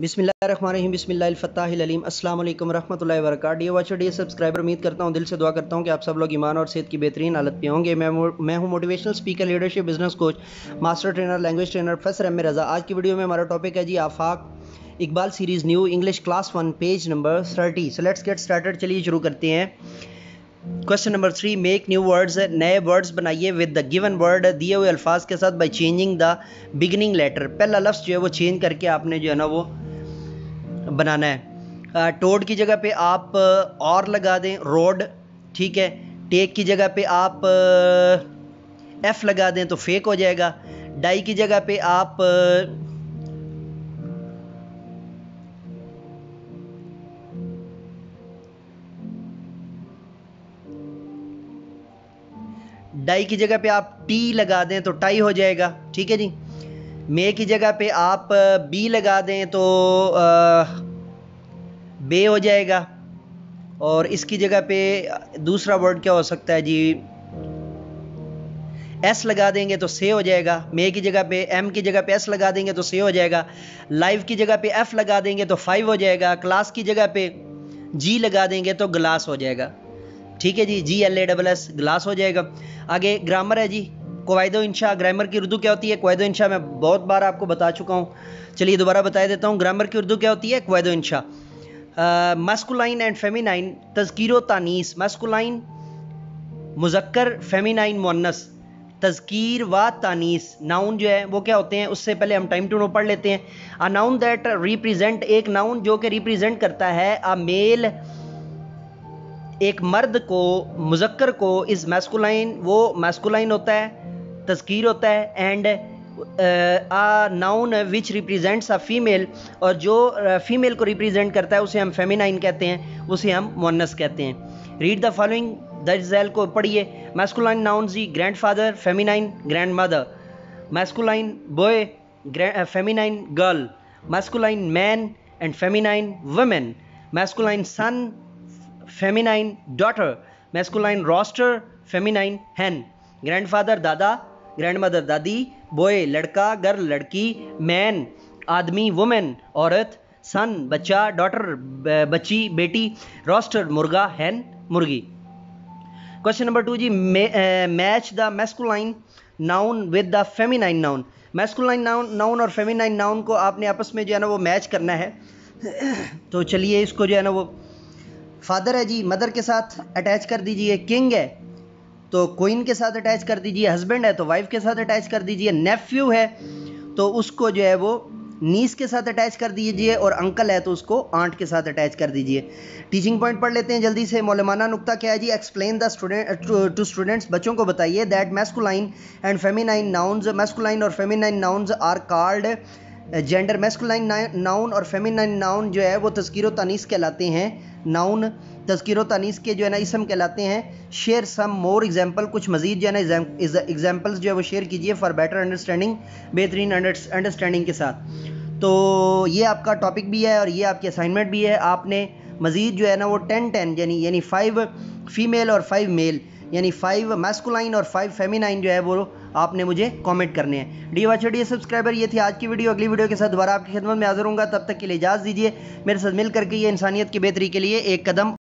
बिस्मिल्लाहिर्रहमानिर्रहीम बिस्मिल्लाहिल-फत्ताहिल-अलीम अस्सलाम वालेकुम रहमतुल्लाहि व बरकातहू। डियर वॉचर, डियर सब्सक्राइबर, उम्मीद करता हूँ, दिल से दुआ करता हूँ कि आप सब लोग ईमान और सेहत की बेहतरीन हालत पे होंगे। मैं हूँ motivational speaker, leadership, business coach, master trainer, language trainer professor M A Raza. आज की वीडियो में हमारा टॉपिक है जी Afaq Iqbal series new English class 1 page number 30। So let's get started. चलिए शुरू करते हैं। Question number 3, make new words, नए वर्ड्स बनाइए विद द गिवन वर्ड, दिए हुए अल्फाज के साथ, by changing the beginning letter. पहला लफ्ज़ जो है वो चेंज करके आपने जो है ना वो बनाना है। टोड की जगह पे आप और लगा दें, रोड, ठीक है। टेक की जगह पे आप एफ लगा दें तो फेक हो जाएगा। डाई की जगह पे आप डाई की जगह पे आप टी लगा दें तो टाई हो जाएगा, ठीक है जी। मे की जगह पे आप बी लगा दें तो बे हो जाएगा। और इसकी जगह पे दूसरा वर्ड क्या हो सकता है जी, एस लगा देंगे तो से हो जाएगा। मे की जगह पे एम की जगह पे एस लगा देंगे तो से हो जाएगा। लाइव की जगह पे एफ लगा देंगे तो 5 हो जाएगा। क्लास की जगह पे जी लगा देंगे तो ग्लास हो जाएगा, ठीक है जी। GLASS ग्लास हो जाएगा। आगे ग्रामर है जी, क़वाइदो इंशा। ग्रामर की उर्दू क्या होती है? क़वाइदो इंशा मैं बहुत बार आपको बता चुका हूँ, चलिए दोबारा बता देता हूँ। ग्रामर की उर्दू क्या होती है? क़वाइदो इंशा। मस्कुलाइन एंड फेमिनाइन, तज़कीर व तानीस। Masculine मुज़क्कर, feminine मुअन्नस। तज़कीर व तानीस नाउन जो है वो क्या होते हैं? उससे पहले हम टाइम टू नो पढ़ लेते हैं। अ नाउन दैट रिप्रेजेंट, एक नाउन जो कि रिप्रेजेंट करता है अ मेल, एक मर्द को, मुज़क्कर को, इज़ मैस्कुलाइन, वो मैस्कुलाइन होता है, तज़कीर होता है। And a noun which represents a female, और जो फीमेल को रिप्रेजेंट करता है उसे हम फेमिनाइन कहते हैं, उसे हम मुअन्नस कहते हैं। रीड द फॉलोइंग, दर्ज को पढ़िए। मैस्कुलाइन नाउन जी, grandfather, feminine grandmother. Masculine boy, feminine girl. Masculine man and feminine women. Masculine son, feminine daughter. Masculine rooster, feminine hen. Grandfather दादा, ग्रैंडमदर दादी। बॉय लड़का, गर्ल लड़की। मैन आदमी, women औरत। सन बच्चा, डॉटर बच्ची बेटी। रोस्टर मुर्गा, हैन मुर्गी। क्वेश्चन नंबर 2 जी, match the masculine noun with the feminine noun. Masculine noun और फेमिनाइन नाउन को आपने आपस में जो है ना वो मैच करना है। तो चलिए इसको जो है ना वो, फादर है जी, मदर के साथ अटैच कर दीजिए। किंग है तो क्वीन के साथ अटैच कर दीजिए। हस्बैंड है तो वाइफ के साथ अटैच कर दीजिए। नेफ्यू है तो उसको जो है वो नीस के साथ अटैच कर दीजिए। और अंकल है तो उसको आंट के साथ अटैच कर दीजिए। टीचिंग पॉइंट पढ़ लेते हैं जल्दी से। मौलमाना नुक्ता क्या है जी? Explain the student to students, बच्चों को बताइए, that masculine and feminine nouns, masculine और feminine nouns are called gender. Masculine noun और फेमिनाइन नाउन जो है वो तज़कीर व तानीस कहलाते हैं। नाउन तज़कीर व तानीस के जो है ना इसम कहलाते हैं। शेयर सम मोर एग्जाम्पल, कुछ मजीद जो है ना एग्जाम्पल्स जो है वो शेयर कीजिए फॉर बेटर अंडरस्टैंडिंग, बेहतरीन अंडरस्टैंडिंग के साथ। तो ये आपका टॉपिक भी है और ये आपकी असाइनमेंट भी है। आपने मजीद जो है ना वो 10-10 यानी 5 फीमेल और 5 मेल, यानी 5 मैस्कुलाइन और 5 फेमिनाइन जो है वो आपने मुझे कमेंट करने हैं। डी वाचर, डी सब्सक्राइबर, ये थी आज की वीडियो। अगली वीडियो के साथ दोबारा आपकी खिदमत में हाजिर होऊंगा। तब तक के लिए इजाज़त दीजिए। मेरे साथ मिल करके ये इंसानियत की बेहतरी के लिए एक कदम